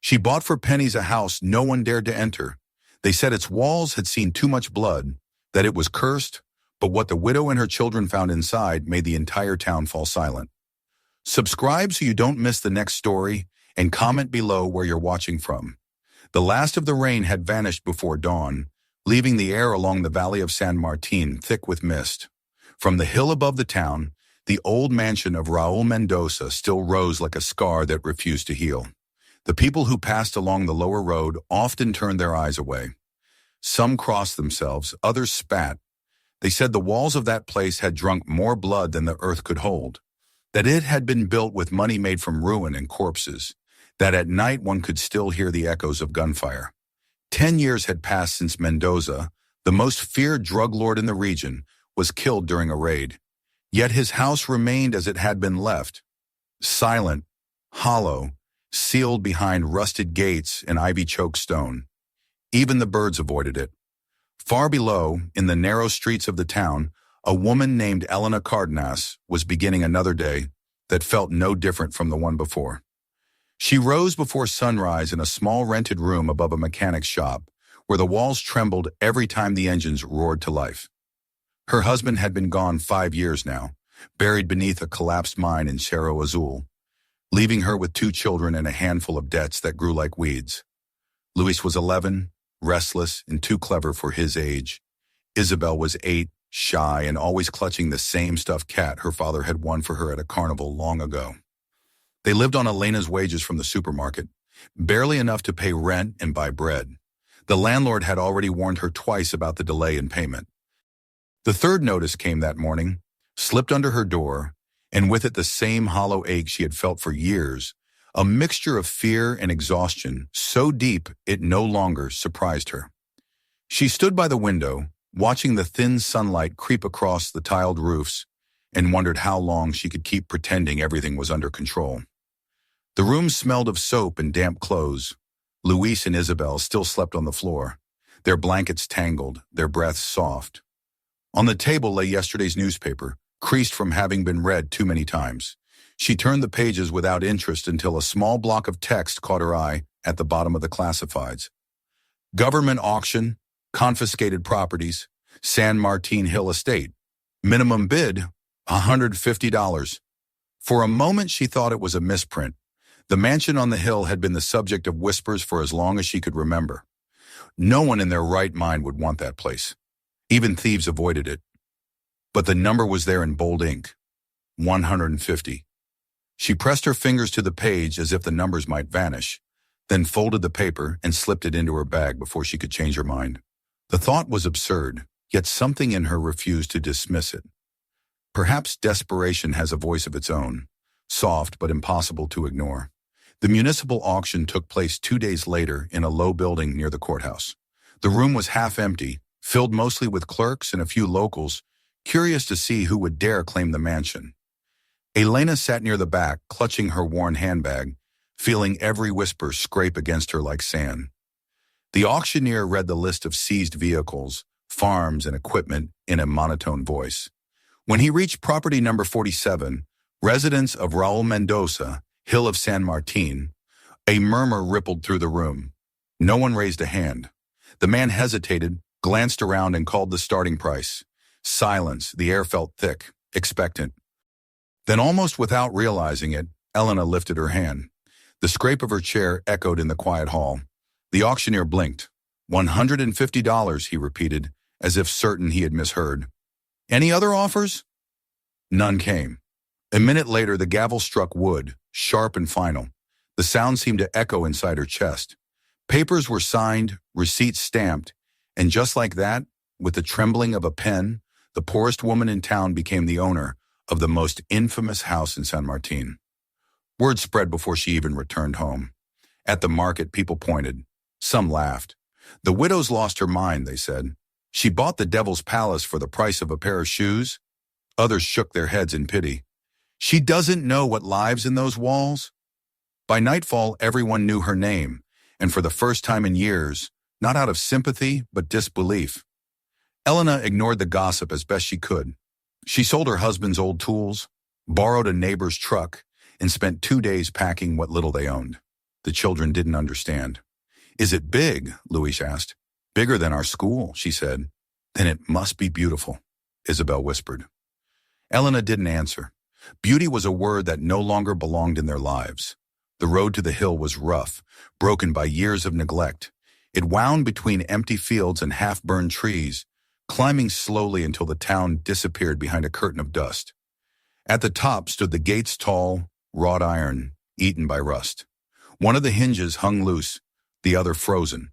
She bought for pennies a house no one dared to enter. They said its walls had seen too much blood, that it was cursed, but what the widow and her children found inside made the entire town fall silent. Subscribe so you don't miss the next story, and comment below where you're watching from. The last of the rain had vanished before dawn, leaving the air along the valley of San Martin thick with mist. From the hill above the town, the old mansion of Raul Mendoza still rose like a scar that refused to heal. The people who passed along the lower road often turned their eyes away. Some crossed themselves, others spat. They said the walls of that place had drunk more blood than the earth could hold, that it had been built with money made from ruin and corpses, that at night one could still hear the echoes of gunfire. 10 years had passed since Mendoza, the most feared drug lord in the region, was killed during a raid. Yet his house remained as it had been left, silent, hollow, sealed behind rusted gates and ivy-choked stone. Even the birds avoided it. Far below, in the narrow streets of the town, a woman named Elena Cardenas was beginning another day that felt no different from the one before. She rose before sunrise in a small rented room above a mechanic's shop, where the walls trembled every time the engines roared to life. Her husband had been gone 5 years now, buried beneath a collapsed mine in Cerro Azul, leaving her with 2 children and a handful of debts that grew like weeds. Luis was 11, restless and too clever for his age. Isabel was 8, shy and always clutching the same stuffed cat her father had won for her at a carnival long ago. They lived on Elena's wages from the supermarket, barely enough to pay rent and buy bread. The landlord had already warned her twice about the delay in payment. The third notice came that morning, slipped under her door, and with it the same hollow ache she had felt for years, a mixture of fear and exhaustion so deep it no longer surprised her. She stood by the window, watching the thin sunlight creep across the tiled roofs, and wondered how long she could keep pretending everything was under control. The room smelled of soap and damp clothes. Luis and Isabel still slept on the floor, their blankets tangled, their breaths soft. On the table lay yesterday's newspaper, creased from having been read too many times. She turned the pages without interest until a small block of text caught her eye at the bottom of the classifieds. Government auction, confiscated properties, San Martin Hill Estate. Minimum bid, $150. For a moment she thought it was a misprint. The mansion on the hill had been the subject of whispers for as long as she could remember. No one in their right mind would want that place. Even thieves avoided it. But the number was there in bold ink, 150. She pressed her fingers to the page as if the numbers might vanish, then folded the paper and slipped it into her bag before she could change her mind. The thought was absurd, yet something in her refused to dismiss it. Perhaps desperation has a voice of its own, soft but impossible to ignore. The municipal auction took place 2 days later in a low building near the courthouse. The room was half empty, filled mostly with clerks and a few locals, curious to see who would dare claim the mansion. Elena sat near the back, clutching her worn handbag, feeling every whisper scrape against her like sand. The auctioneer read the list of seized vehicles, farms, and equipment in a monotone voice. When he reached property number 47, residence of Raul Mendoza, Hill of San Martin, a murmur rippled through the room. No one raised a hand. The man hesitated, glanced around, and called the starting price. Silence. The air felt thick, expectant. Then, almost without realizing it, Elena lifted her hand. The scrape of her chair echoed in the quiet hall. The auctioneer blinked. $150, he repeated, as if certain he had misheard. Any other offers? None came. A minute later, the gavel struck wood, sharp and final. The sound seemed to echo inside her chest. Papers were signed, receipts stamped, and just like that, with the trembling of a pen, the poorest woman in town became the owner of the most infamous house in San Martin. Word spread before she even returned home. At the market, people pointed. Some laughed. The widow's lost her mind, they said. She bought the devil's palace for the price of a pair of shoes. Others shook their heads in pity. She doesn't know what lives in those walls. By nightfall, everyone knew her name, and for the first time in years, not out of sympathy, but disbelief. Elena ignored the gossip as best she could. She sold her husband's old tools, borrowed a neighbor's truck, and spent 2 days packing what little they owned. The children didn't understand. Is it big? Louise asked. Bigger than our school, she said. Then it must be beautiful, Isabel whispered. Elena didn't answer. Beauty was a word that no longer belonged in their lives. The road to the hill was rough, broken by years of neglect. It wound between empty fields and half-burned trees, climbing slowly until the town disappeared behind a curtain of dust. At the top stood the gate's tall, wrought iron, eaten by rust. One of the hinges hung loose, the other frozen.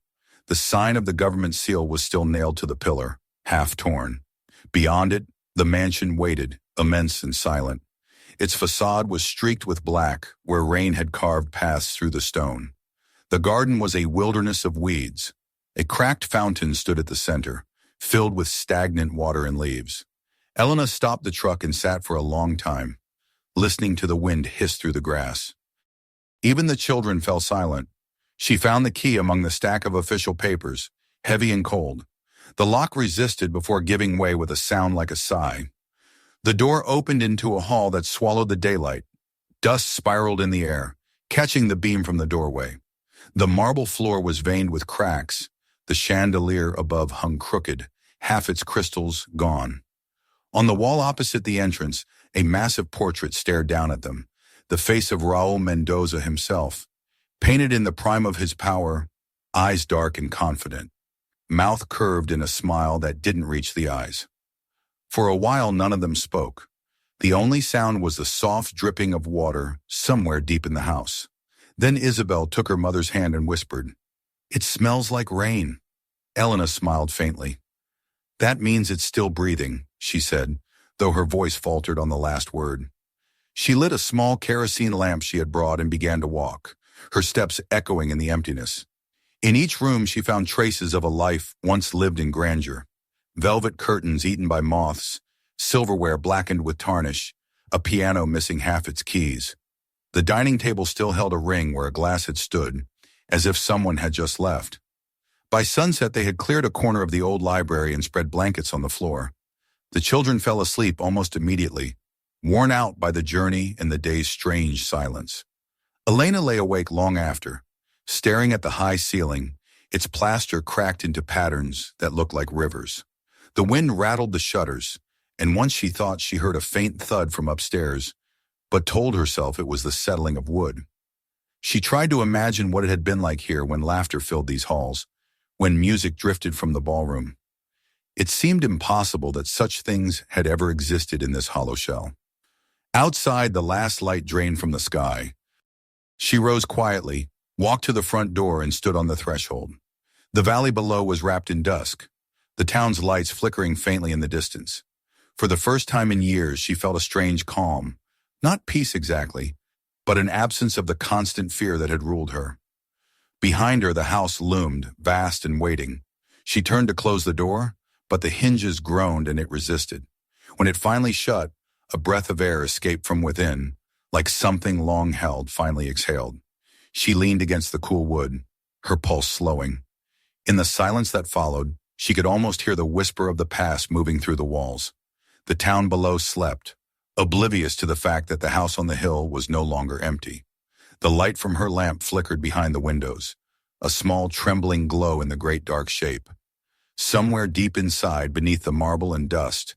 The sign of the government seal was still nailed to the pillar, half torn. Beyond it, the mansion waited, immense and silent. Its facade was streaked with black, where rain had carved paths through the stone. The garden was a wilderness of weeds. A cracked fountain stood at the center, filled with stagnant water and leaves. Elena stopped the truck and sat for a long time, listening to the wind hiss through the grass. Even the children fell silent. She found the key among the stack of official papers, heavy and cold. The lock resisted before giving way with a sound like a sigh. The door opened into a hall that swallowed the daylight. Dust spiraled in the air, catching the beam from the doorway. The marble floor was veined with cracks. The chandelier above hung crooked, half its crystals gone. On the wall opposite the entrance, a massive portrait stared down at them, the face of Raul Mendoza himself, painted in the prime of his power, eyes dark and confident, mouth curved in a smile that didn't reach the eyes. For a while, none of them spoke. The only sound was the soft dripping of water somewhere deep in the house. Then Isabel took her mother's hand and whispered, "It smells like rain." Elena smiled faintly. "That means it's still breathing," she said, though her voice faltered on the last word. She lit a small kerosene lamp she had brought and began to walk, her steps echoing in the emptiness. In each room she found traces of a life once lived in grandeur. Velvet curtains eaten by moths, silverware blackened with tarnish, a piano missing half its keys. The dining table still held a ring where a glass had stood, as if someone had just left. By sunset they had cleared a corner of the old library and spread blankets on the floor. The children fell asleep almost immediately, worn out by the journey and the day's strange silence. Elena lay awake long after, staring at the high ceiling, its plaster cracked into patterns that looked like rivers. The wind rattled the shutters, and once she thought she heard a faint thud from upstairs, but told herself it was the settling of wood. She tried to imagine what it had been like here when laughter filled these halls, when music drifted from the ballroom. It seemed impossible that such things had ever existed in this hollow shell. Outside, the last light drained from the sky. She rose quietly, walked to the front door, and stood on the threshold. The valley below was wrapped in dusk, the town's lights flickering faintly in the distance. For the first time in years, she felt a strange calm, not peace exactly, but an absence of the constant fear that had ruled her. Behind her, the house loomed, vast and waiting. She turned to close the door, but the hinges groaned and it resisted. When it finally shut, a breath of air escaped from within, like something long held finally exhaled. She leaned against the cool wood, her pulse slowing. In the silence that followed, she could almost hear the whisper of the past moving through the walls. The town below slept, oblivious to the fact that the house on the hill was no longer empty. The light from her lamp flickered behind the windows, a small trembling glow in the great dark shape. Somewhere deep inside, beneath the marble and dust,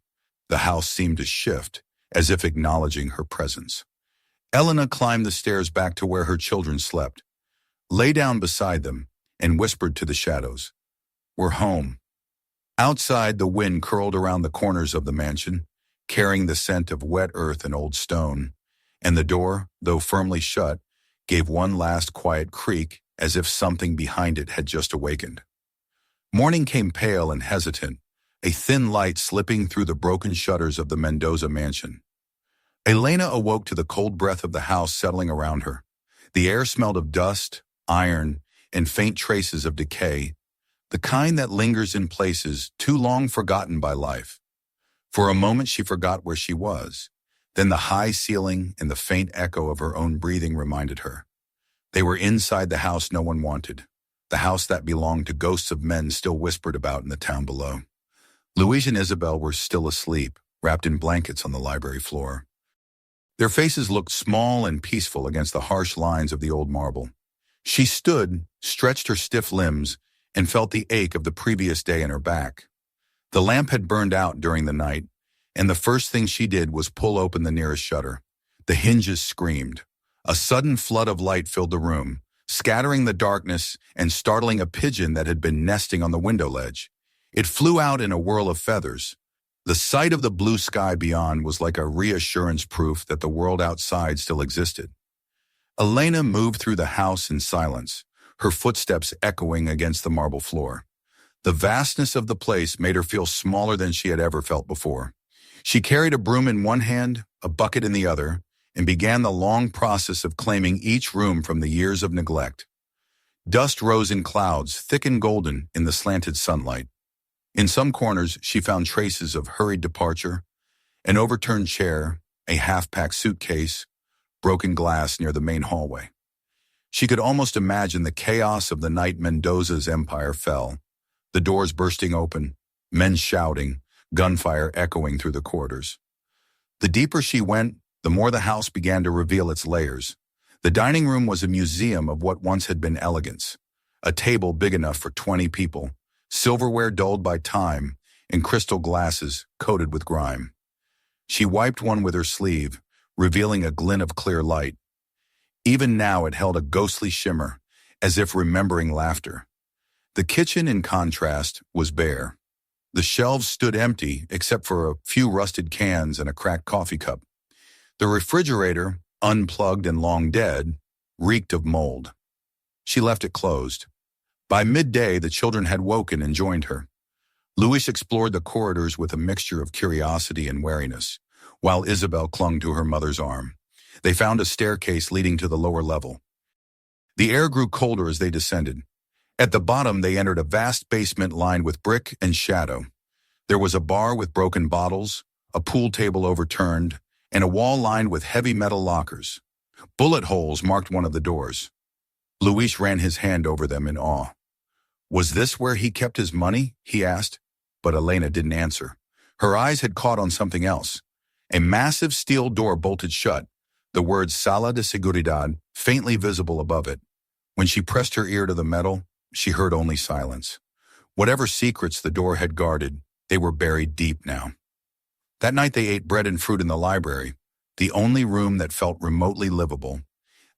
the house seemed to shift, as if acknowledging her presence. Elena climbed the stairs back to where her children slept, lay down beside them, and whispered to the shadows, "We're home." Outside, the wind curled around the corners of the mansion, carrying the scent of wet earth and old stone, and the door, though firmly shut, gave one last quiet creak as if something behind it had just awakened. Morning came pale and hesitant, a thin light slipping through the broken shutters of the Mendoza mansion. Elena awoke to the cold breath of the house settling around her. The air smelled of dust, iron, and faint traces of decay, the kind that lingers in places too long forgotten by life. For a moment she forgot where she was. Then the high ceiling and the faint echo of her own breathing reminded her. They were inside the house no one wanted, the house that belonged to ghosts of men still whispered about in the town below. Louise and Isabel were still asleep, wrapped in blankets on the library floor. Their faces looked small and peaceful against the harsh lines of the old marble. She stood, stretched her stiff limbs, and felt the ache of the previous day in her back. The lamp had burned out during the night, and the first thing she did was pull open the nearest shutter. The hinges screamed. A sudden flood of light filled the room, scattering the darkness and startling a pigeon that had been nesting on the window ledge. It flew out in a whirl of feathers. The sight of the blue sky beyond was like a reassurance proof that the world outside still existed. Elena moved through the house in silence, her footsteps echoing against the marble floor. The vastness of the place made her feel smaller than she had ever felt before. She carried a broom in one hand, a bucket in the other, and began the long process of claiming each room from the years of neglect. Dust rose in clouds, thick and golden in the slanted sunlight. In some corners, she found traces of hurried departure, an overturned chair, a half-packed suitcase, broken glass near the main hallway. She could almost imagine the chaos of the night Mendoza's empire fell, the doors bursting open, men shouting, gunfire echoing through the corridors. The deeper she went, the more the house began to reveal its layers. The dining room was a museum of what once had been elegance, a table big enough for 20 people, silverware dulled by time, and crystal glasses coated with grime. She wiped one with her sleeve, revealing a glint of clear light. Even now it held a ghostly shimmer, as if remembering laughter. The kitchen, in contrast, was bare. The shelves stood empty except for a few rusted cans and a cracked coffee cup. The refrigerator, unplugged and long dead, reeked of mold. She left it closed. By midday, the children had woken and joined her. Luis explored the corridors with a mixture of curiosity and wariness, while Isabel clung to her mother's arm. They found a staircase leading to the lower level. The air grew colder as they descended. At the bottom, they entered a vast basement lined with brick and shadow. There was a bar with broken bottles, a pool table overturned, and a wall lined with heavy metal lockers. Bullet holes marked one of the doors. Luis ran his hand over them in awe. Was this where he kept his money? He asked, but Elena didn't answer. Her eyes had caught on something else. A massive steel door bolted shut, the words Sala de Seguridad faintly visible above it. When she pressed her ear to the metal, she heard only silence. Whatever secrets the door had guarded, they were buried deep now. That night they ate bread and fruit in the library, the only room that felt remotely livable.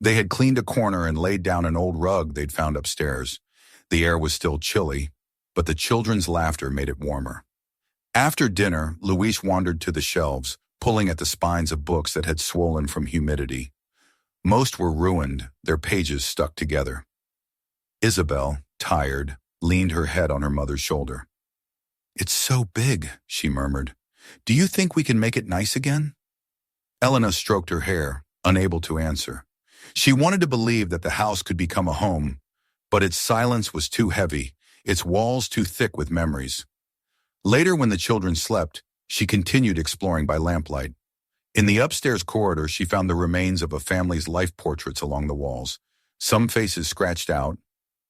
They had cleaned a corner and laid down an old rug they'd found upstairs. The air was still chilly, but the children's laughter made it warmer. After dinner, Luis wandered to the shelves, pulling at the spines of books that had swollen from humidity. Most were ruined, their pages stuck together. Isabel, tired, leaned her head on her mother's shoulder. "It's so big," she murmured. "Do you think we can make it nice again?" Elena stroked her hair, unable to answer. She wanted to believe that the house could become a home, but its silence was too heavy, its walls too thick with memories. Later, when the children slept, she continued exploring by lamplight. In the upstairs corridor, she found the remains of a family's life portraits along the walls, some faces scratched out,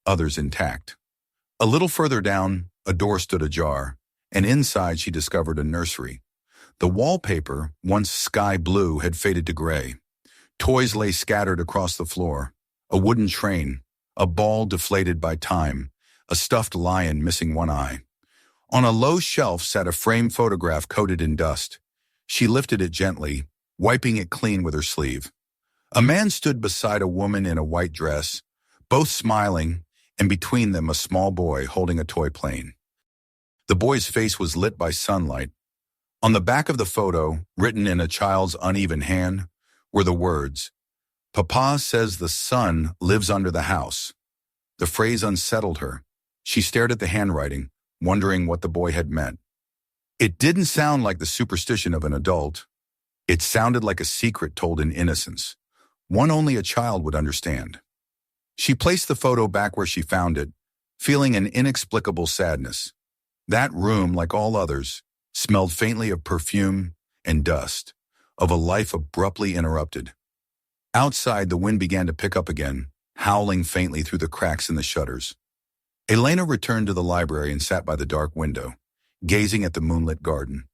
others intact. A little further down, a door stood ajar, and inside she discovered a nursery. The wallpaper, once sky blue, had faded to gray. Toys lay scattered across the floor, a wooden train, a ball deflated by time, a stuffed lion missing one eye. On a low shelf sat a framed photograph coated in dust. She lifted it gently, wiping it clean with her sleeve. A man stood beside a woman in a white dress, both smiling, and between them a small boy holding a toy plane. The boy's face was lit by sunlight. On the back of the photo, written in a child's uneven hand, were the words, "Papa says the sun lives under the house." The phrase unsettled her. She stared at the handwriting, wondering what the boy had meant. It didn't sound like the superstition of an adult. It sounded like a secret told in innocence, one only a child would understand. She placed the photo back where she found it, feeling an inexplicable sadness. That room, like all others, smelled faintly of perfume and dust, of a life abruptly interrupted. Outside, the wind began to pick up again, howling faintly through the cracks in the shutters. Elena returned to the library and sat by the dark window, gazing at the moonlit garden.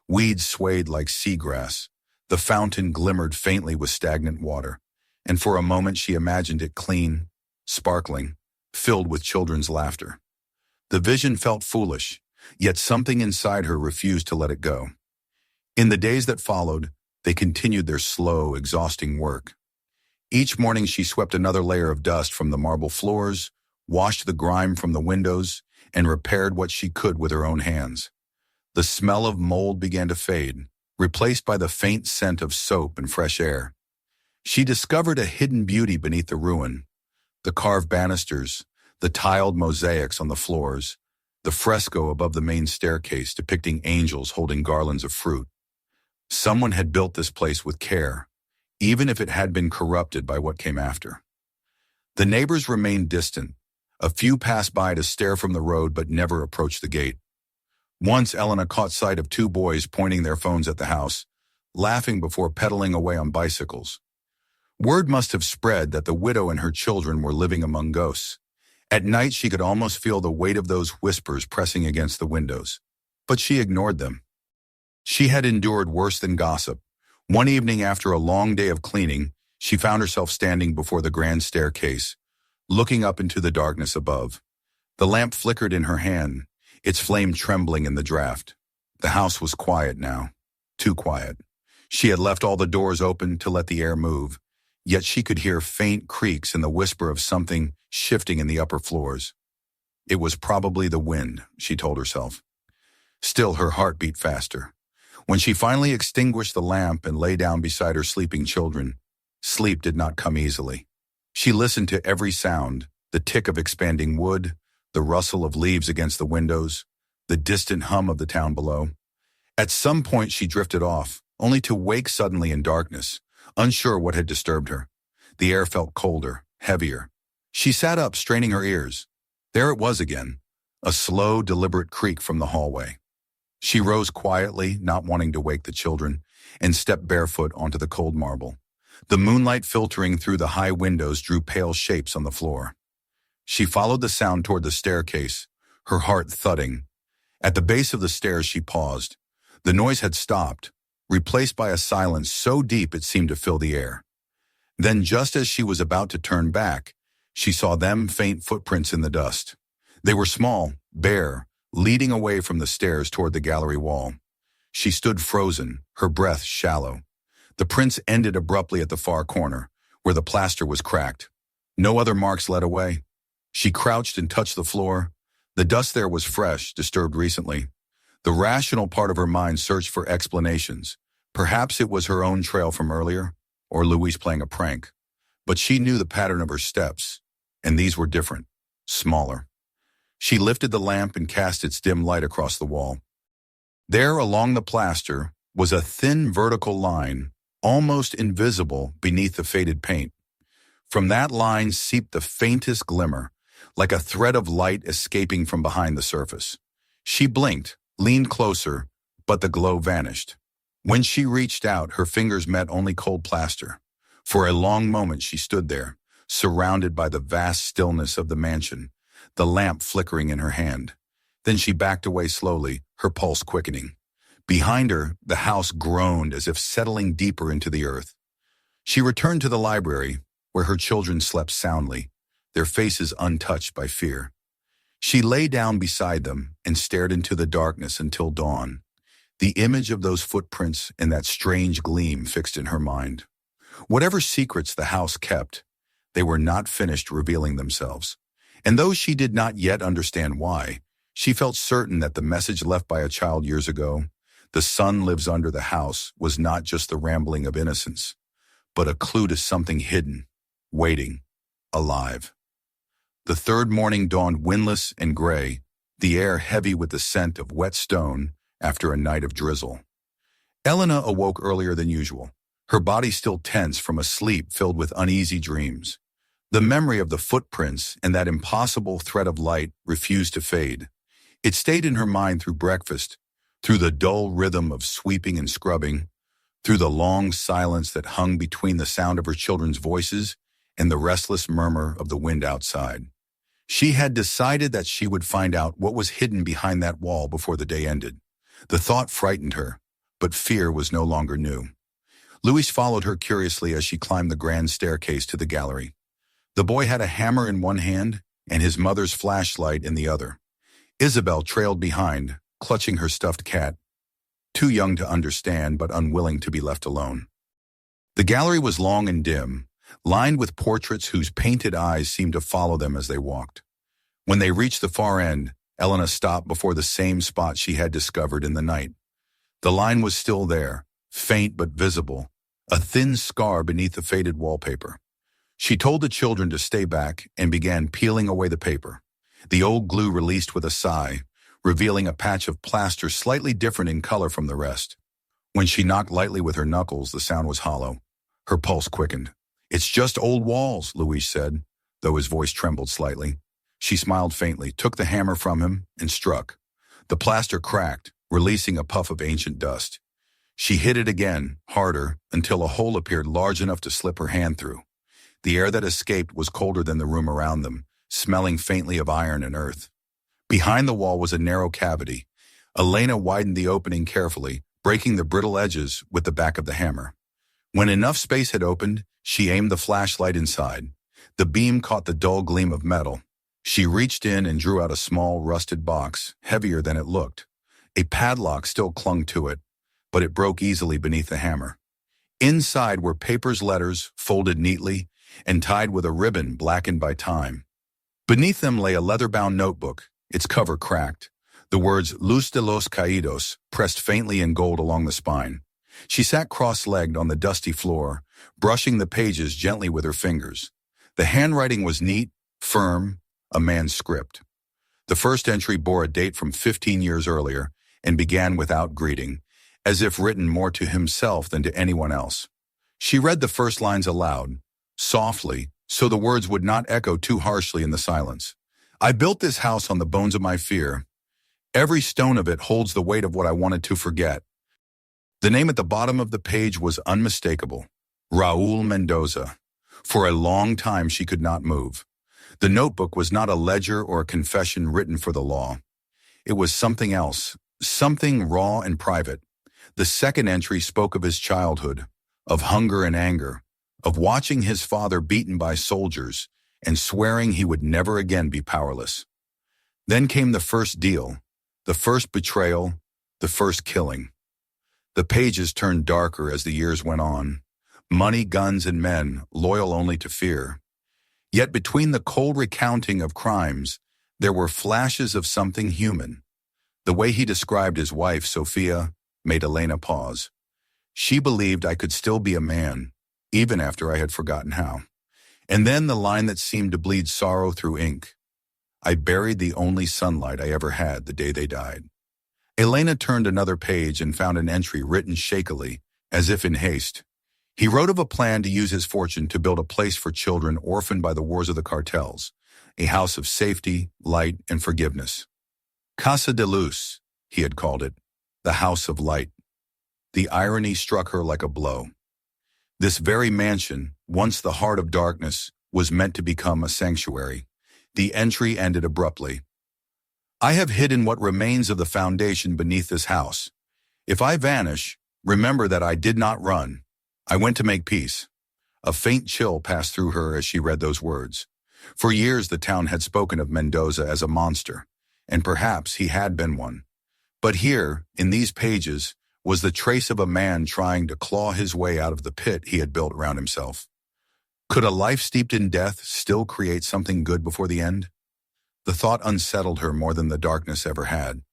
Weeds swayed like seagrass. The fountain glimmered faintly with stagnant water, and for a moment she imagined it clean, sparkling, filled with children's laughter. The vision felt foolish, yet something inside her refused to let it go. In the days that followed, they continued their slow, exhausting work. Each morning she swept another layer of dust from the marble floors, washed the grime from the windows, and repaired what she could with her own hands. The smell of mold began to fade, replaced by the faint scent of soap and fresh air. She discovered a hidden beauty beneath the ruin: the carved banisters, the tiled mosaics on the floors, the fresco above the main staircase depicting angels holding garlands of fruit. Someone had built this place with care, even if it had been corrupted by what came after. The neighbors remained distant. A few passed by to stare from the road but never approached the gate. Once Elena caught sight of two boys pointing their phones at the house, laughing before pedaling away on bicycles. Word must have spread that the widow and her children were living among ghosts. At night she could almost feel the weight of those whispers pressing against the windows. But she ignored them. She had endured worse than gossip. One evening after a long day of cleaning, she found herself standing before the grand staircase, looking up into the darkness above. The lamp flickered in her hand, its flame trembling in the draft. The house was quiet now, too quiet. She had left all the doors open to let the air move, yet she could hear faint creaks and the whisper of something shifting in the upper floors. It was probably the wind, she told herself. Still, her heart beat faster. When she finally extinguished the lamp and lay down beside her sleeping children, sleep did not come easily. She listened to every sound: the tick of expanding wood, the rustle of leaves against the windows, the distant hum of the town below. At some point she drifted off, only to wake suddenly in darkness, unsure what had disturbed her. The air felt colder, heavier. She sat up, straining her ears. There it was again, a slow, deliberate creak from the hallway. She rose quietly, not wanting to wake the children, and stepped barefoot onto the cold marble. The moonlight filtering through the high windows drew pale shapes on the floor. She followed the sound toward the staircase, her heart thudding. At the base of the stairs she paused. The noise had stopped, replaced by a silence so deep it seemed to fill the air. Then, just as she was about to turn back, she saw them faint footprints in the dust. They were small, bare, leading away from the stairs toward the gallery wall. She stood frozen, her breath shallow. The prints ended abruptly at the far corner, where the plaster was cracked. No other marks led away. She crouched and touched the floor. The dust there was fresh, disturbed recently. The rational part of her mind searched for explanations. Perhaps it was her own trail from earlier, or Louise playing a prank. But she knew the pattern of her steps, and these were different, smaller. She lifted the lamp and cast its dim light across the wall. There, along the plaster, was a thin vertical line, almost invisible beneath the faded paint. From that line seeped the faintest glimmer, like a thread of light escaping from behind the surface. She blinked, leaned closer, but the glow vanished. When she reached out, her fingers met only cold plaster. For a long moment she stood there, surrounded by the vast stillness of the mansion, the lamp flickering in her hand. Then she backed away slowly, her pulse quickening. Behind her, the house groaned as if settling deeper into the earth. She returned to the library, where her children slept soundly, their faces untouched by fear. She lay down beside them and stared into the darkness until dawn. The image of those footprints and that strange gleam fixed in her mind. Whatever secrets the house kept, they were not finished revealing themselves. And though she did not yet understand why, she felt certain that the message left by a child years ago, "The sun lives under the house," was not just the rambling of innocence, but a clue to something hidden, waiting, alive. The third morning dawned windless and gray, the air heavy with the scent of wet stone after a night of drizzle. Elena awoke earlier than usual, her body still tense from a sleep filled with uneasy dreams. The memory of the footprints and that impossible thread of light refused to fade. It stayed in her mind through breakfast, through the dull rhythm of sweeping and scrubbing, through the long silence that hung between the sound of her children's voices and the restless murmur of the wind outside. She had decided that she would find out what was hidden behind that wall before the day ended. The thought frightened her, but fear was no longer new. Louise followed her curiously as she climbed the grand staircase to the gallery. The boy had a hammer in one hand and his mother's flashlight in the other. Isabel trailed behind, clutching her stuffed cat, too young to understand but unwilling to be left alone. The gallery was long and dim, lined with portraits whose painted eyes seemed to follow them as they walked. When they reached the far end, Elena stopped before the same spot she had discovered in the night. The line was still there, faint but visible, a thin scar beneath the faded wallpaper. She told the children to stay back and began peeling away the paper. The old glue released with a sigh, revealing a patch of plaster slightly different in color from the rest. When she knocked lightly with her knuckles, the sound was hollow. Her pulse quickened. "It's just old walls," Luis said, though his voice trembled slightly. She smiled faintly, took the hammer from him, and struck. The plaster cracked, releasing a puff of ancient dust. She hit it again, harder, until a hole appeared large enough to slip her hand through. The air that escaped was colder than the room around them, smelling faintly of iron and earth. Behind the wall was a narrow cavity. Elena widened the opening carefully, breaking the brittle edges with the back of the hammer. When enough space had opened, she aimed the flashlight inside. The beam caught the dull gleam of metal. She reached in and drew out a small, rusted box, heavier than it looked. A padlock still clung to it, but it broke easily beneath the hammer. Inside were paper's letters, folded neatly, and tied with a ribbon blackened by time. Beneath them lay a leather-bound notebook, its cover cracked. The words Luz de los Caídos pressed faintly in gold along the spine. She sat cross-legged on the dusty floor, brushing the pages gently with her fingers. The handwriting was neat, firm, a man's script. The first entry bore a date from 15 years earlier and began without greeting, as if written more to himself than to anyone else. She read the first lines aloud, softly, so the words would not echo too harshly in the silence. "I built this house on the bones of my fear. Every stone of it holds the weight of what I wanted to forget." The name at the bottom of the page was unmistakable, Raúl Mendoza. For a long time she could not move. The notebook was not a ledger or a confession written for the law. It was something else, something raw and private. The second entry spoke of his childhood, of hunger and anger, of watching his father beaten by soldiers and swearing he would never again be powerless. Then came the first deal, the first betrayal, the first killing. The pages turned darker as the years went on. Money, guns, and men, loyal only to fear. Yet between the cold recounting of crimes, there were flashes of something human. The way he described his wife, Sophia, made Elena pause. She believed I could still be a man, even after I had forgotten how. And then the line that seemed to bleed sorrow through ink. "I buried the only sunlight I ever had the day they died." Elena turned another page and found an entry written shakily, as if in haste. He wrote of a plan to use his fortune to build a place for children orphaned by the wars of the cartels, a house of safety, light, and forgiveness. Casa de Luz, he had called it, the house of light. The irony struck her like a blow. This very mansion, once the heart of darkness, was meant to become a sanctuary. The entry ended abruptly. "I have hidden what remains of the foundation beneath this house. If I vanish, remember that I did not run. I went to make peace." A faint chill passed through her as she read those words. For years the town had spoken of Mendoza as a monster, and perhaps he had been one. But here, in these pages, was the trace of a man trying to claw his way out of the pit he had built around himself. Could a life steeped in death still create something good before the end? The thought unsettled her more than the darkness ever had.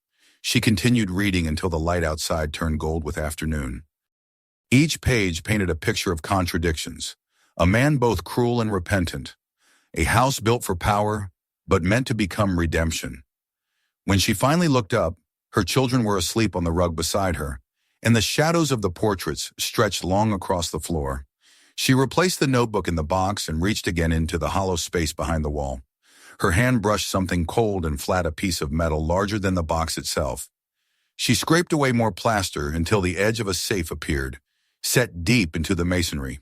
She continued reading until the light outside turned gold with afternoon. Each page painted a picture of contradictions, a man both cruel and repentant, a house built for power, but meant to become redemption. When she finally looked up, her children were asleep on the rug beside her, and the shadows of the portraits stretched long across the floor. She replaced the notebook in the box and reached again into the hollow space behind the wall. Her hand brushed something cold and flat, a piece of metal larger than the box itself. She scraped away more plaster until the edge of a safe appeared, set deep into the masonry.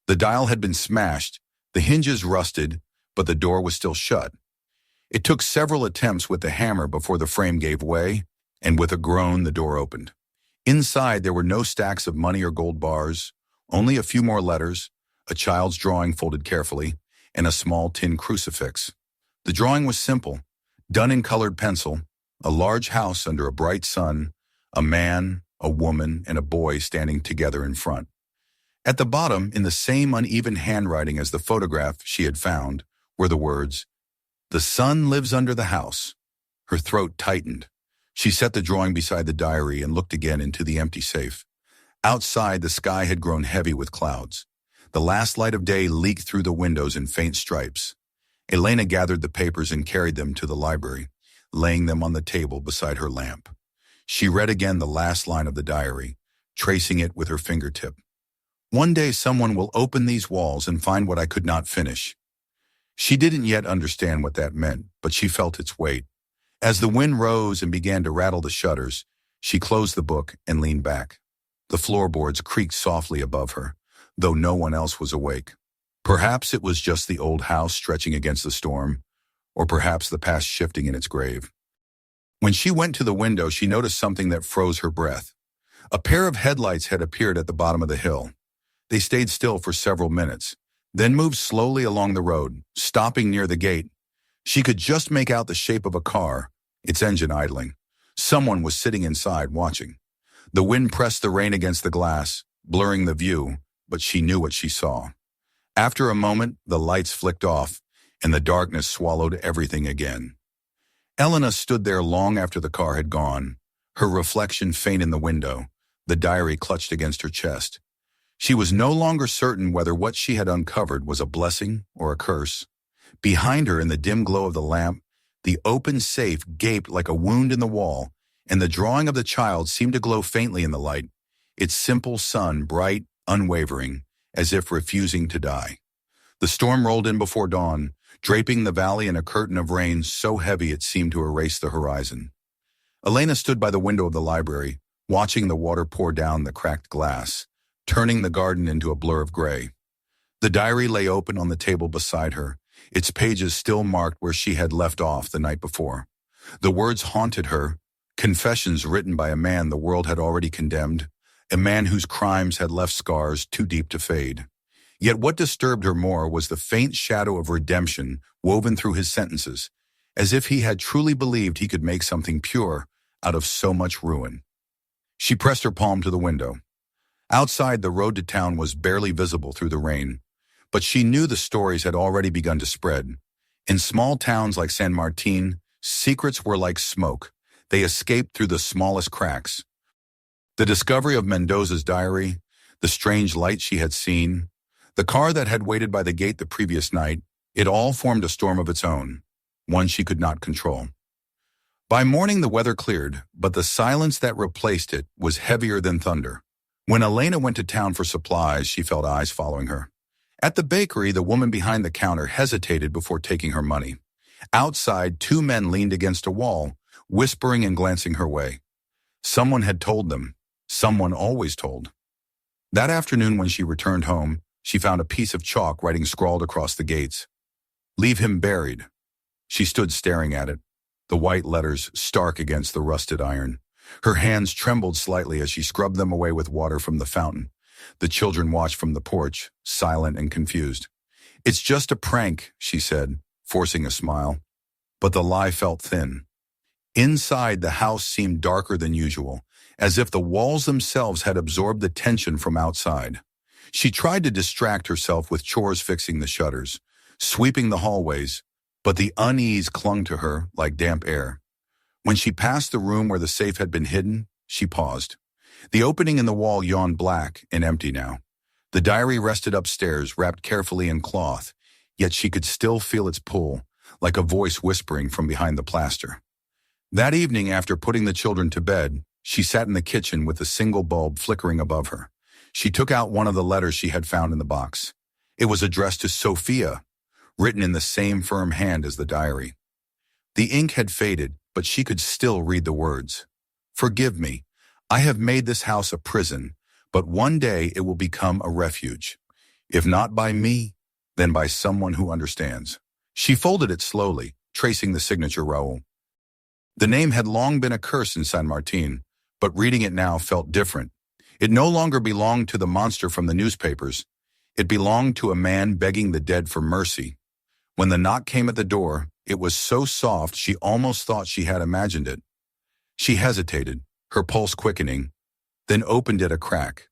The dial had been smashed, the hinges rusted, but the door was still shut. It took several attempts with the hammer before the frame gave way, and with a groan the door opened. Inside there were no stacks of money or gold bars, only a few more letters, a child's drawing folded carefully, and a small tin crucifix. The drawing was simple, done in colored pencil: a large house under a bright sun, a man, a woman, and a boy standing together in front. At the bottom, in the same uneven handwriting as the photograph she had found, were the words, "The sun lives under the house." Her throat tightened. She set the drawing beside the diary and looked again into the empty safe. Outside, the sky had grown heavy with clouds. The last light of day leaked through the windows in faint stripes. Elena gathered the papers and carried them to the library, laying them on the table beside her lamp. She read again the last line of the diary, tracing it with her fingertip. "One day someone will open these walls and find what I could not finish." She didn't yet understand what that meant, but she felt its weight. As the wind rose and began to rattle the shutters, she closed the book and leaned back. The floorboards creaked softly above her, though no one else was awake. Perhaps it was just the old house stretching against the storm, or perhaps the past shifting in its grave. When she went to the window, she noticed something that froze her breath. A pair of headlights had appeared at the bottom of the hill. They stayed still for several minutes, then moved slowly along the road, stopping near the gate. She could just make out the shape of a car, its engine idling. Someone was sitting inside, watching. The wind pressed the rain against the glass, blurring the view, but she knew what she saw. After a moment, the lights flicked off, and the darkness swallowed everything again. Elena stood there long after the car had gone, her reflection faint in the window, the diary clutched against her chest. She was no longer certain whether what she had uncovered was a blessing or a curse. Behind her, in the dim glow of the lamp, the open safe gaped like a wound in the wall, and the drawing of the child seemed to glow faintly in the light, its simple sun bright, unwavering, as if refusing to die. The storm rolled in before dawn, draping the valley in a curtain of rain so heavy it seemed to erase the horizon. Elena stood by the window of the library, watching the water pour down the cracked glass, turning the garden into a blur of gray. The diary lay open on the table beside her, its pages still marked where she had left off the night before. The words haunted her, confessions written by a man the world had already condemned, a man whose crimes had left scars too deep to fade. Yet what disturbed her more was the faint shadow of redemption woven through his sentences, as if he had truly believed he could make something pure out of so much ruin. She pressed her palm to the window. Outside, the road to town was barely visible through the rain, but she knew the stories had already begun to spread. In small towns like San Martin, secrets were like smoke. They escaped through the smallest cracks. The discovery of Mendoza's diary, the strange light she had seen, the car that had waited by the gate the previous night, it all formed a storm of its own, one she could not control. By morning the weather cleared, but the silence that replaced it was heavier than thunder. When Elena went to town for supplies, she felt eyes following her. At the bakery, the woman behind the counter hesitated before taking her money. Outside, two men leaned against a wall, whispering and glancing her way. Someone had told them. Someone always told. That afternoon when she returned home, she found a piece of chalk writing scrawled across the gates. "Leave him buried." She stood staring at it, the white letters stark against the rusted iron. Her hands trembled slightly as she scrubbed them away with water from the fountain. The children watched from the porch, silent and confused. "It's just a prank," she said, forcing a smile. But the lie felt thin. Inside, the house seemed darker than usual, as if the walls themselves had absorbed the tension from outside. She tried to distract herself with chores fixing the shutters, sweeping the hallways, but the unease clung to her like damp air. When she passed the room where the safe had been hidden, she paused. The opening in the wall yawned black and empty now. The diary rested upstairs, wrapped carefully in cloth, yet she could still feel its pull, like a voice whispering from behind the plaster. That evening, after putting the children to bed, she sat in the kitchen with a single bulb flickering above her. She took out one of the letters she had found in the box. It was addressed to Sophia, written in the same firm hand as the diary. The ink had faded, but she could still read the words. "Forgive me. I have made this house a prison, but one day it will become a refuge. If not by me, then by someone who understands." She folded it slowly, tracing the signature Raoul. The name had long been a curse in San Martin, but reading it now felt different. It no longer belonged to the monster from the newspapers. It belonged to a man begging the dead for mercy, When the knock came at the door, it was so soft she almost thought she had imagined it. She hesitated, her pulse quickening, then opened it a crack.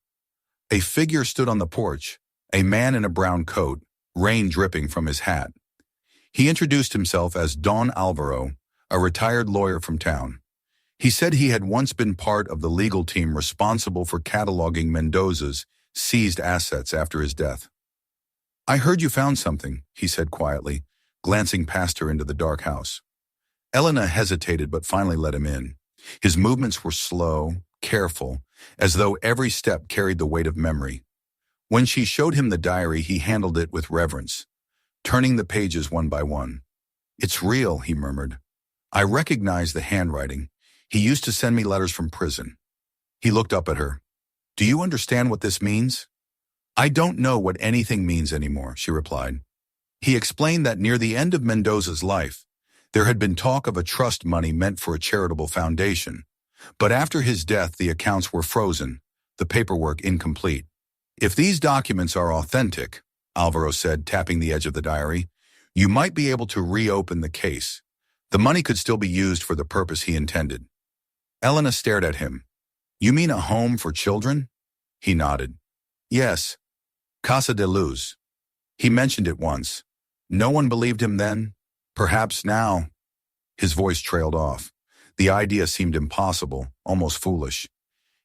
A figure stood on the porch, a man in a brown coat, rain dripping from his hat. He introduced himself as Don Alvaro, a retired lawyer from town. He said he had once been part of the legal team responsible for cataloging Mendoza's seized assets after his death. "I heard you found something," he said quietly, glancing past her into the dark house. Elena hesitated but finally let him in. His movements were slow, careful, as though every step carried the weight of memory. When she showed him the diary, he handled it with reverence, turning the pages one by one. "It's real," he murmured. "I recognize the handwriting. He used to send me letters from prison." He looked up at her. "Do you understand what this means?" "I don't know what anything means anymore," she replied. He explained that near the end of Mendoza's life, there had been talk of a trust money meant for a charitable foundation. But after his death, the accounts were frozen, the paperwork incomplete. "If these documents are authentic," Alvaro said, tapping the edge of the diary, "you might be able to reopen the case. The money could still be used for the purpose he intended." Elena stared at him. "You mean a home for children?" He nodded. "Yes. Casa de Luz." He mentioned it once. No one believed him then. Perhaps now. His voice trailed off. The idea seemed impossible, almost foolish.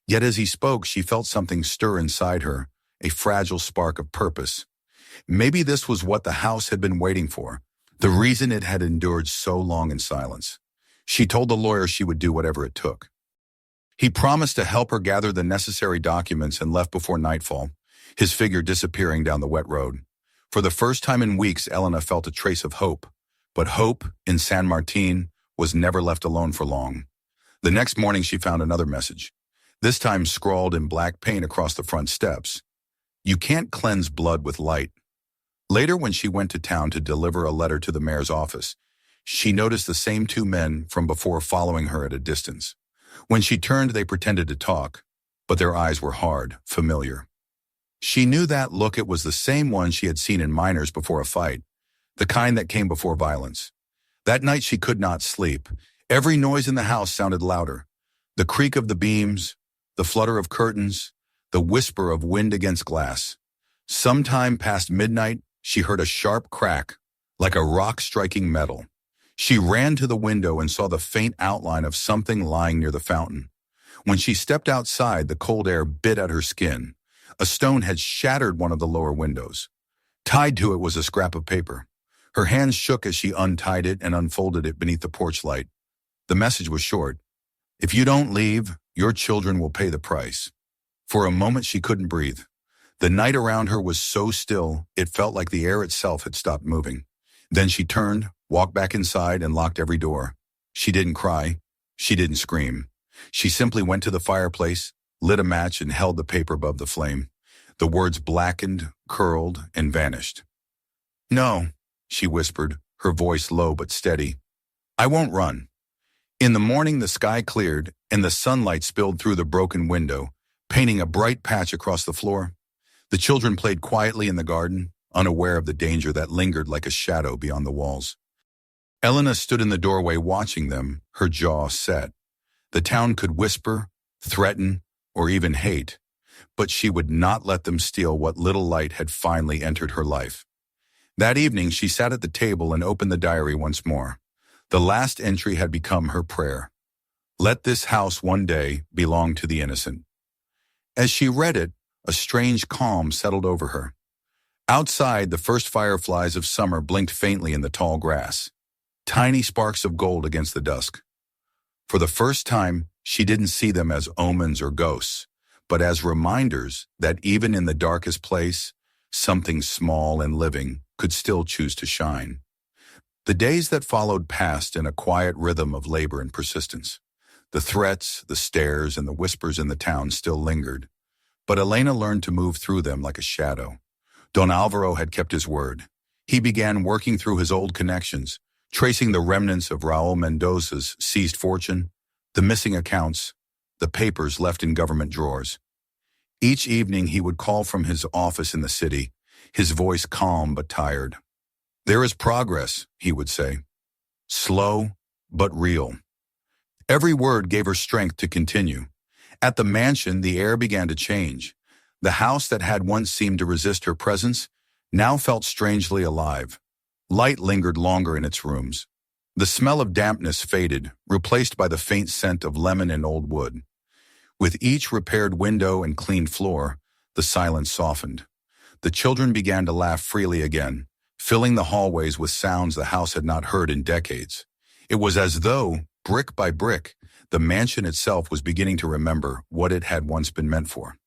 Yet as he spoke, she felt something stir inside her, a fragile spark of purpose. Maybe this was what the house had been waiting for, the reason it had endured so long in silence. She told the lawyer she would do whatever it took. He promised to help her gather the necessary documents and left before nightfall, his figure disappearing down the wet road. For the first time in weeks, Elena felt a trace of hope. But hope, in San Martin, was never left alone for long. The next morning she found another message, this time scrawled in black paint across the front steps. "You can't cleanse blood with light." Later, when she went to town to deliver a letter to the mayor's office, she noticed the same two men from before following her at a distance. When she turned, they pretended to talk, but their eyes were hard, familiar. She knew that look. It was the same one she had seen in minors before a fight, the kind that came before violence. That night she could not sleep. Every noise in the house sounded louder. The creak of the beams, the flutter of curtains, the whisper of wind against glass. Sometime past midnight, she heard a sharp crack, like a rock striking metal. She ran to the window and saw the faint outline of something lying near the fountain. When she stepped outside, the cold air bit at her skin. A stone had shattered one of the lower windows. Tied to it was a scrap of paper. Her hands shook as she untied it and unfolded it beneath the porch light. The message was short. "If you don't leave, your children will pay the price." For a moment she couldn't breathe. The night around her was so still, it felt like the air itself had stopped moving. Then she turned, walked back inside, and locked every door. She didn't cry. She didn't scream. She simply went to the fireplace, lit a match, and held the paper above the flame. The words blackened, curled, and vanished. "No," she whispered, her voice low but steady. "I won't run." In the morning, the sky cleared, and the sunlight spilled through the broken window, painting a bright patch across the floor. The children played quietly in the garden, unaware of the danger that lingered like a shadow beyond the walls. Elena stood in the doorway watching them, her jaw set. The town could whisper, threaten, or even hate, but she would not let them steal what little light had finally entered her life. That evening, she sat at the table and opened the diary once more. The last entry had become her prayer. "Let this house one day belong to the innocent." As she read it, a strange calm settled over her. Outside, the first fireflies of summer blinked faintly in the tall grass, tiny sparks of gold against the dusk. For the first time, she didn't see them as omens or ghosts, but as reminders that even in the darkest place, something small and living could still choose to shine. The days that followed passed in a quiet rhythm of labor and persistence. The threats, the stares, and the whispers in the town still lingered, but Elena learned to move through them like a shadow. Don Alvaro had kept his word. He began working through his old connections, tracing the remnants of Raul Mendoza's seized fortune, the missing accounts, the papers left in government drawers. Each evening he would call from his office in the city, his voice calm but tired. There is progress, he would say. Slow, but real. Every word gave her strength to continue. At the mansion, the air began to change. The house that had once seemed to resist her presence now felt strangely alive. Light lingered longer in its rooms. The smell of dampness faded, replaced by the faint scent of lemon and old wood. With each repaired window and cleaned floor, the silence softened. The children began to laugh freely again, filling the hallways with sounds the house had not heard in decades. It was as though, brick by brick, the mansion itself was beginning to remember what it had once been meant for.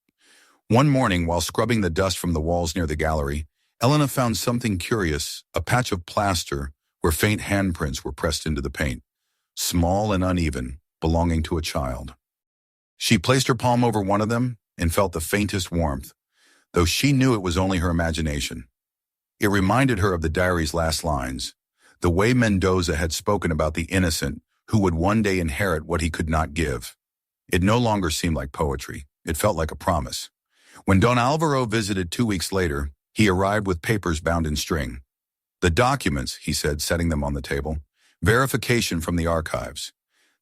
One morning, while scrubbing the dust from the walls near the gallery, Elena found something curious, a patch of plaster where faint handprints were pressed into the paint, small and uneven, belonging to a child. She placed her palm over one of them and felt the faintest warmth, though she knew it was only her imagination. It reminded her of the diary's last lines, the way Mendoza had spoken about the innocent who would one day inherit what he could not give. It no longer seemed like poetry. It felt like a promise. When Don Alvaro visited 2 weeks later, he arrived with papers bound in string. The documents, he said, setting them on the table. Verification from the archives.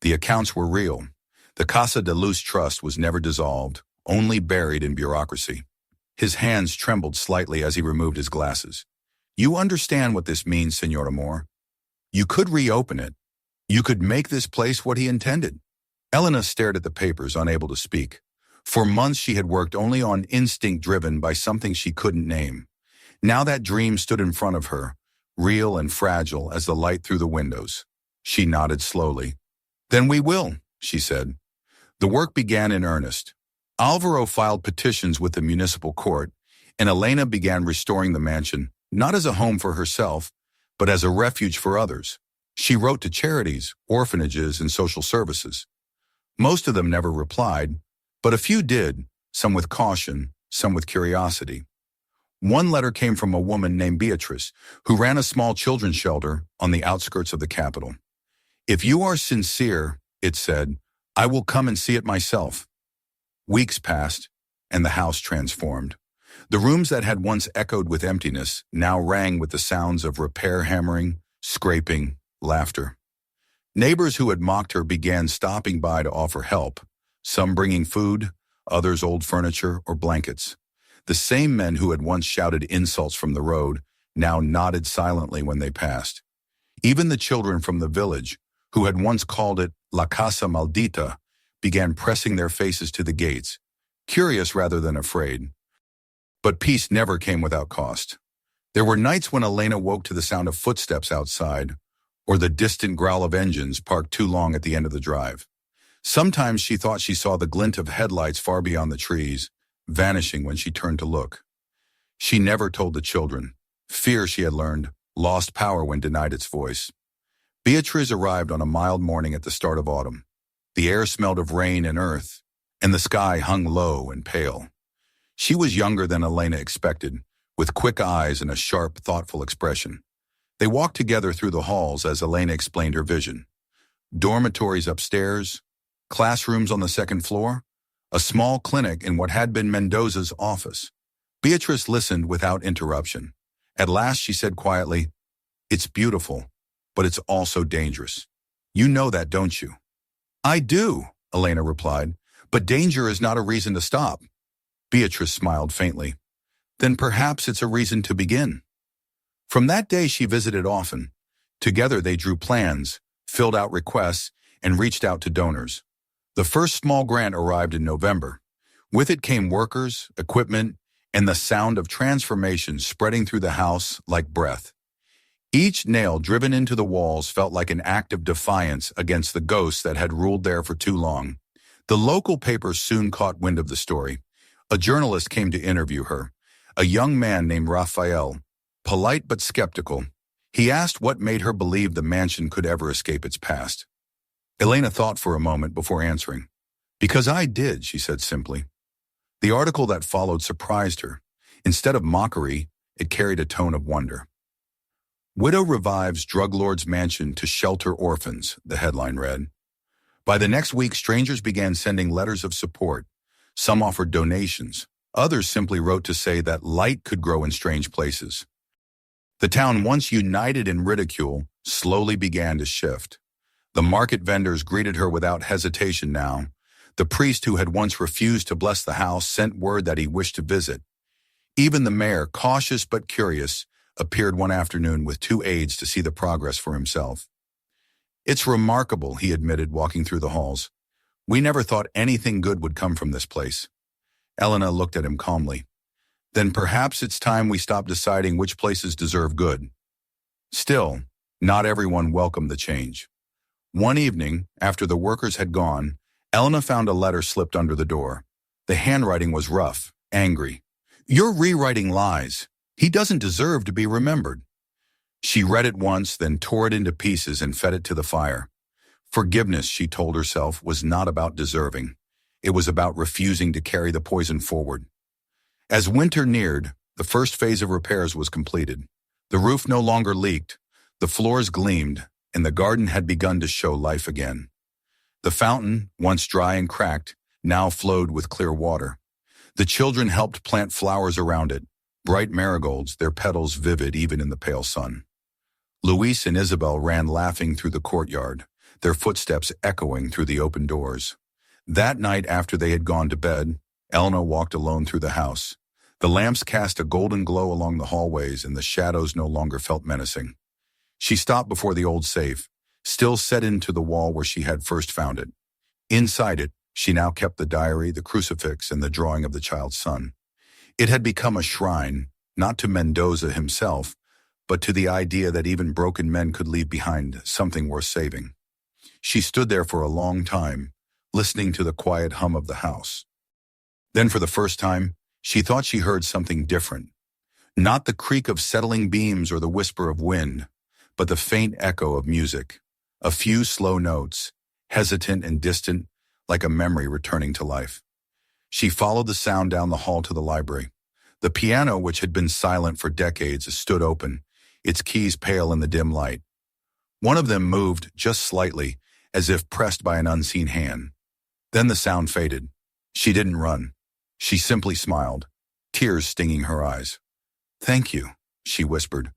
The accounts were real. The Casa de Luz trust was never dissolved, only buried in bureaucracy. His hands trembled slightly as he removed his glasses. You understand what this means, Senor Amor. You could reopen it. You could make this place what he intended. Elena stared at the papers, unable to speak. For months she had worked only on instinct driven by something she couldn't name. Now that dream stood in front of her, real and fragile as the light through the windows. She nodded slowly. Then we will, she said. The work began in earnest. Alvaro filed petitions with the municipal court, and Elena began restoring the mansion, not as a home for herself, but as a refuge for others. She wrote to charities, orphanages, and social services. Most of them never replied, but a few did, some with caution, some with curiosity. One letter came from a woman named Beatrice, who ran a small children's shelter on the outskirts of the capital. If you are sincere, it said, I will come and see it myself. Weeks passed, and the house transformed. The rooms that had once echoed with emptiness now rang with the sounds of repair hammering, scraping, laughter. Neighbors who had mocked her began stopping by to offer help, some bringing food, others old furniture or blankets. The same men who had once shouted insults from the road now nodded silently when they passed. Even the children from the village, who had once called it La Casa Maldita, began pressing their faces to the gates, curious rather than afraid. But peace never came without cost. There were nights when Elena woke to the sound of footsteps outside, or the distant growl of engines parked too long at the end of the drive. Sometimes she thought she saw the glint of headlights far beyond the trees, vanishing when she turned to look. She never told the children. Fear, she had learned, lost power when denied its voice. Beatriz arrived on a mild morning at the start of autumn. The air smelled of rain and earth, and the sky hung low and pale. She was younger than Elena expected, with quick eyes and a sharp, thoughtful expression. They walked together through the halls as Elena explained her vision. Dormitories upstairs, classrooms on the second floor, a small clinic in what had been Mendoza's office. Beatrice listened without interruption. At last she said quietly, It's beautiful, but it's also dangerous. You know that, don't you? I do, Elena replied, but danger is not a reason to stop. Beatrice smiled faintly. Then perhaps it's a reason to begin. From that day she visited often. Together they drew plans, filled out requests, and reached out to donors. The first small grant arrived in November. With it came workers, equipment, and the sound of transformation spreading through the house like breath. Each nail driven into the walls felt like an act of defiance against the ghosts that had ruled there for too long. The local paper soon caught wind of the story. A journalist came to interview her, a young man named Rafael, polite but skeptical. He asked what made her believe the mansion could ever escape its past. Elena thought for a moment before answering. Because I did, she said simply. The article that followed surprised her. Instead of mockery, it carried a tone of wonder. Widow revives drug lord's mansion to shelter orphans, the headline read. By the next week, strangers began sending letters of support. Some offered donations. Others simply wrote to say that light could grow in strange places. The town, once united in ridicule, slowly began to shift. The market vendors greeted her without hesitation now. The priest who had once refused to bless the house sent word that he wished to visit. Even the mayor, cautious but curious, appeared one afternoon with 2 aides to see the progress for himself. "It's remarkable," he admitted, walking through the halls. "We never thought anything good would come from this place." Elena looked at him calmly. "Then perhaps it's time we stop deciding which places deserve good." Still, not everyone welcomed the change. One evening, after the workers had gone, Elena found a letter slipped under the door. The handwriting was rough, angry. "You're rewriting lies. He doesn't deserve to be remembered." She read it once, then tore it into pieces and fed it to the fire. Forgiveness, she told herself, was not about deserving. It was about refusing to carry the poison forward. As winter neared, the first phase of repairs was completed. The roof no longer leaked, the floors gleamed, and the garden had begun to show life again. The fountain, once dry and cracked, now flowed with clear water. The children helped plant flowers around it, bright marigolds, their petals vivid even in the pale sun. Luis and Isabel ran laughing through the courtyard, their footsteps echoing through the open doors. That night, after they had gone to bed, Elena walked alone through the house. The lamps cast a golden glow along the hallways, and the shadows no longer felt menacing. She stopped before the old safe, still set into the wall where she had first found it. Inside it, she now kept the diary, the crucifix, and the drawing of the child's son. It had become a shrine, not to Mendoza himself, but to the idea that even broken men could leave behind something worth saving. She stood there for a long time, listening to the quiet hum of the house. Then, for the first time, she thought she heard something different. Not the creak of settling beams or the whisper of wind, but the faint echo of music. A few slow notes, hesitant and distant, like a memory returning to life. She followed the sound down the hall to the library. The piano, which had been silent for decades, stood open, its keys pale in the dim light. One of them moved just slightly, as if pressed by an unseen hand. Then the sound faded. She didn't run. She simply smiled, tears stinging her eyes. "Thank you," she whispered.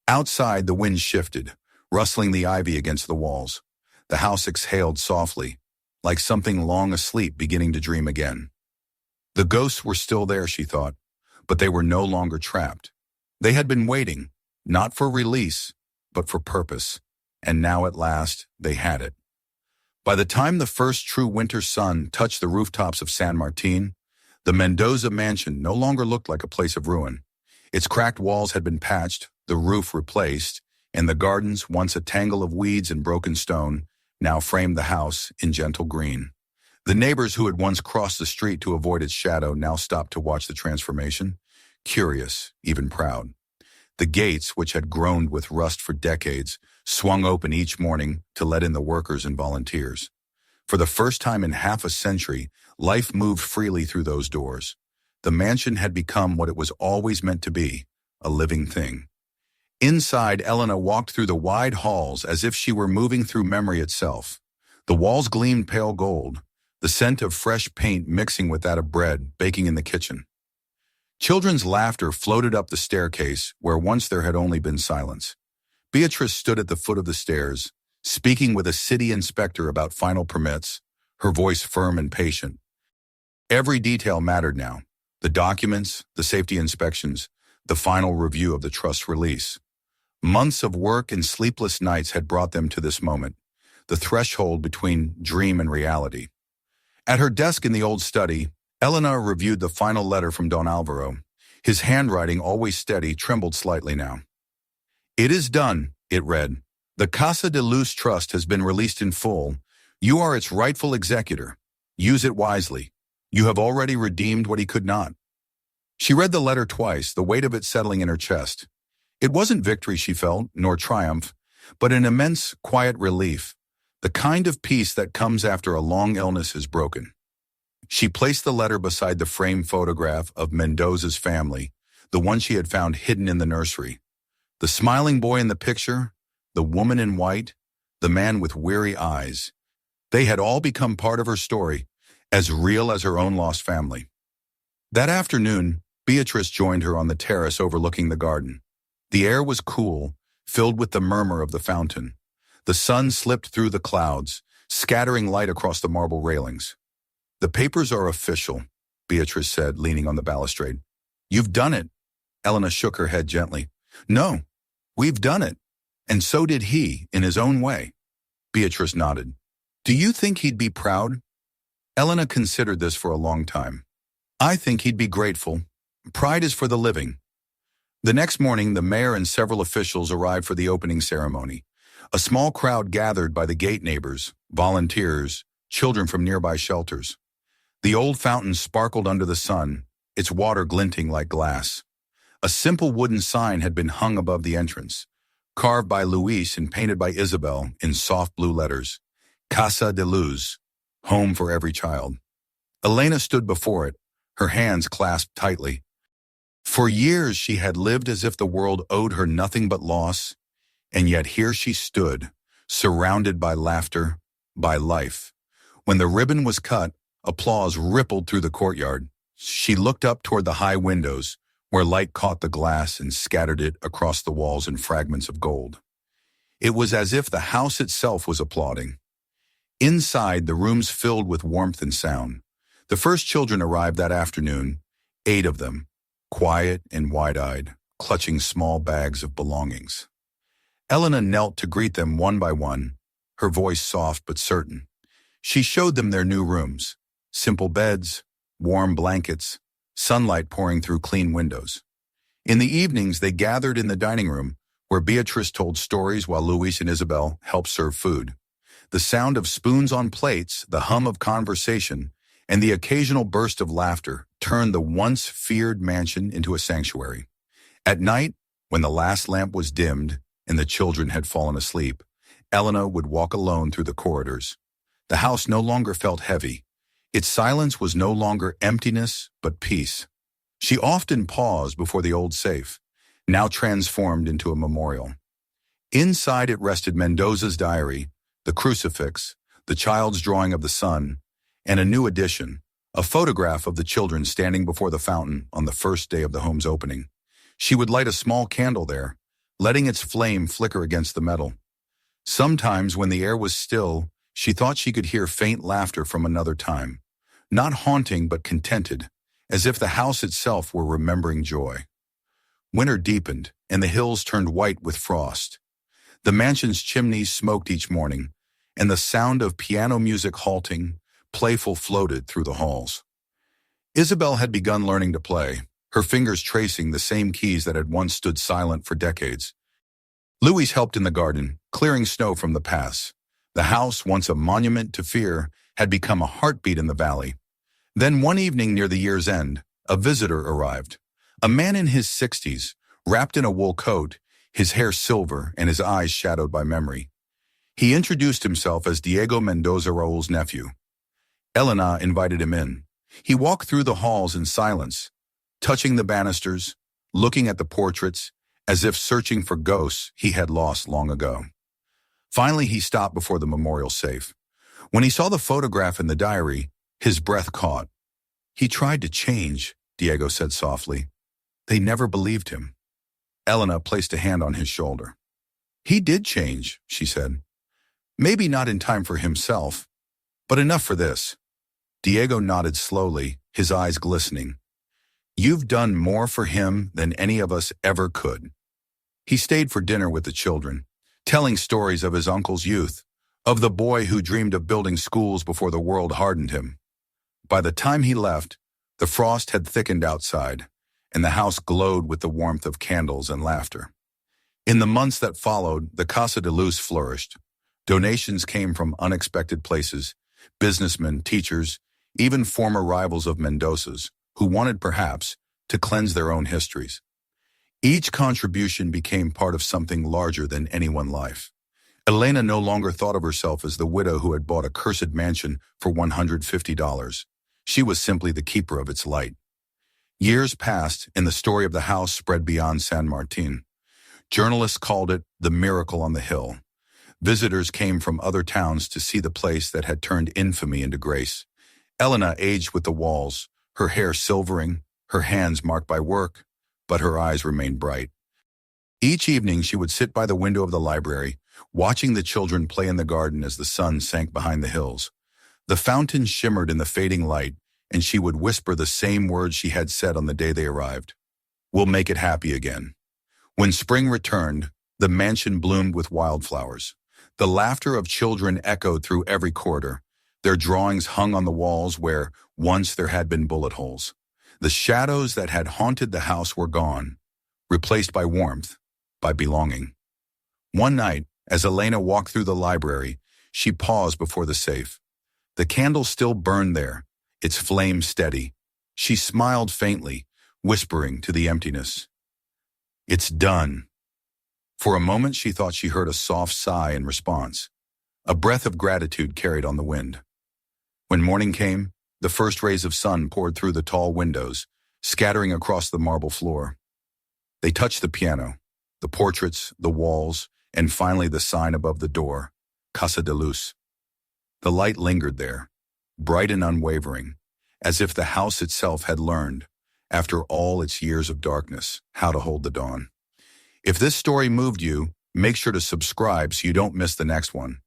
Outside, the wind shifted, rustling the ivy against the walls. The house exhaled softly, like something long asleep beginning to dream again. The ghosts were still there, she thought, but they were no longer trapped. They had been waiting, not for release, but for purpose, and now at last they had it. By the time the first true winter sun touched the rooftops of San Martin, the Mendoza mansion no longer looked like a place of ruin. Its cracked walls had been patched, the roof replaced, and the gardens, once a tangle of weeds and broken stone, now framed the house in gentle green. The neighbors who had once crossed the street to avoid its shadow now stopped to watch the transformation, curious, even proud. The gates, which had groaned with rust for decades, swung open each morning to let in the workers and volunteers. For the first time in half a century, life moved freely through those doors. The mansion had become what it was always meant to be, a living thing. Inside, Elena walked through the wide halls as if she were moving through memory itself. The walls gleamed pale gold, the scent of fresh paint mixing with that of bread baking in the kitchen. Children's laughter floated up the staircase where once there had only been silence. Beatrice stood at the foot of the stairs, speaking with a city inspector about final permits, her voice firm and patient. Every detail mattered now: the documents, the safety inspections, the final review of the trust's release. Months of work and sleepless nights had brought them to this moment, the threshold between dream and reality. At her desk in the old study, Elena reviewed the final letter from Don Alvaro. His handwriting, always steady, trembled slightly now. "It is done," it read. "The Casa de Luz Trust has been released in full. You are its rightful executor. Use it wisely. You have already redeemed what he could not." She read the letter twice, the weight of it settling in her chest. It wasn't victory she felt, nor triumph, but an immense, quiet relief, the kind of peace that comes after a long illness is broken. She placed the letter beside the framed photograph of Mendoza's family, the one she had found hidden in the nursery. The smiling boy in the picture, the woman in white, the man with weary eyes. They had all become part of her story, as real as her own lost family. That afternoon, Beatrice joined her on the terrace overlooking the garden. The air was cool, filled with the murmur of the fountain. The sun slipped through the clouds, scattering light across the marble railings. "The papers are official," Beatrice said, leaning on the balustrade. "You've done it." Elena shook her head gently. "No, we've done it. And so did he, in his own way." Beatrice nodded. "Do you think he'd be proud?" Elena considered this for a long time. "I think he'd be grateful. Pride is for the living." The next morning, the mayor and several officials arrived for the opening ceremony. A small crowd gathered by the gate neighbors, volunteers, children from nearby shelters. The old fountain sparkled under the sun, its water glinting like glass. A simple wooden sign had been hung above the entrance, carved by Luis and painted by Isabel in soft blue letters. Casa de Luz, home for every child. Elena stood before it, her hands clasped tightly. For years she had lived as if the world owed her nothing but loss, and yet here she stood, surrounded by laughter, by life. When the ribbon was cut, applause rippled through the courtyard. She looked up toward the high windows, where light caught the glass and scattered it across the walls in fragments of gold. It was as if the house itself was applauding. Inside, the rooms filled with warmth and sound. The first children arrived that afternoon, 8 of them, quiet and wide-eyed, clutching small bags of belongings. Elena knelt to greet them one by one, her voice soft but certain. She showed them their new rooms, simple beds, warm blankets, sunlight pouring through clean windows. In the evenings, they gathered in the dining room, where Beatrice told stories while Luis and Isabel helped serve food. The sound of spoons on plates, the hum of conversation, and the occasional burst of laughter turned the once feared mansion into a sanctuary. At night, when the last lamp was dimmed and the children had fallen asleep, Elena would walk alone through the corridors. The house no longer felt heavy. Its silence was no longer emptiness, but peace. She often paused before the old safe, now transformed into a memorial. Inside it rested Mendoza's diary, the crucifix, the child's drawing of the sun, and a new addition, a photograph of the children standing before the fountain on the first day of the home's opening. She would light a small candle there, letting its flame flicker against the metal. Sometimes, when the air was still, she thought she could hear faint laughter from another time, not haunting but contented, as if the house itself were remembering joy. Winter deepened, and the hills turned white with frost. The mansion's chimneys smoked each morning, and the sound of piano music halting, playful, floated through the halls. Isabel had begun learning to play, her fingers tracing the same keys that had once stood silent for decades. Luis helped in the garden, clearing snow from the paths. The house, once a monument to fear, had become a heartbeat in the valley. Then one evening near the year's end, a visitor arrived. A man in his 60s, wrapped in a wool coat, his hair silver and his eyes shadowed by memory. He introduced himself as Diego Mendoza Raul's nephew. Elena invited him in. He walked through the halls in silence, touching the banisters, looking at the portraits, as if searching for ghosts he had lost long ago. Finally, he stopped before the memorial safe. When he saw the photograph in the diary, his breath caught. "He tried to change," Diego said softly. "They never believed him." Elena placed a hand on his shoulder. "He did change," she said. "Maybe not in time for himself, but enough for this." Diego nodded slowly, his eyes glistening. "You've done more for him than any of us ever could." He stayed for dinner with the children, telling stories of his uncle's youth, of the boy who dreamed of building schools before the world hardened him. By the time he left, the frost had thickened outside, and the house glowed with the warmth of candles and laughter. In the months that followed, the Casa de Luz flourished. Donations came from unexpected places, businessmen, teachers, even former rivals of Mendoza's, who wanted, perhaps, to cleanse their own histories. Each contribution became part of something larger than any one life. Elena no longer thought of herself as the widow who had bought a cursed mansion for $150. She was simply the keeper of its light. Years passed, and the story of the house spread beyond San Martin. Journalists called it the miracle on the hill. Visitors came from other towns to see the place that had turned infamy into grace. Elena aged with the walls, her hair silvering, her hands marked by work, but her eyes remained bright. Each evening she would sit by the window of the library, watching the children play in the garden as the sun sank behind the hills. The fountain shimmered in the fading light, and she would whisper the same words she had said on the day they arrived. "We'll make it happy again." When spring returned, the mansion bloomed with wildflowers. The laughter of children echoed through every corridor. Their drawings hung on the walls where once there had been bullet holes. The shadows that had haunted the house were gone, replaced by warmth, by belonging. One night, as Elena walked through the library, she paused before the safe. The candle still burned there, its flame steady. She smiled faintly, whispering to the emptiness, "It's done." For a moment she thought she heard a soft sigh in response. A breath of gratitude carried on the wind. When morning came, the first rays of sun poured through the tall windows, scattering across the marble floor. They touched the piano, the portraits, the walls, and finally the sign above the door, Casa de Luz. The light lingered there, bright and unwavering, as if the house itself had learned, after all its years of darkness, how to hold the dawn. If this story moved you, make sure to subscribe so you don't miss the next one.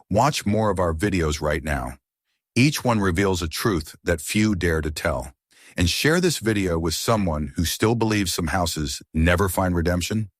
Watch more of our videos right now. Each one reveals a truth that few dare to tell. And share this video with someone who still believes some houses never find redemption.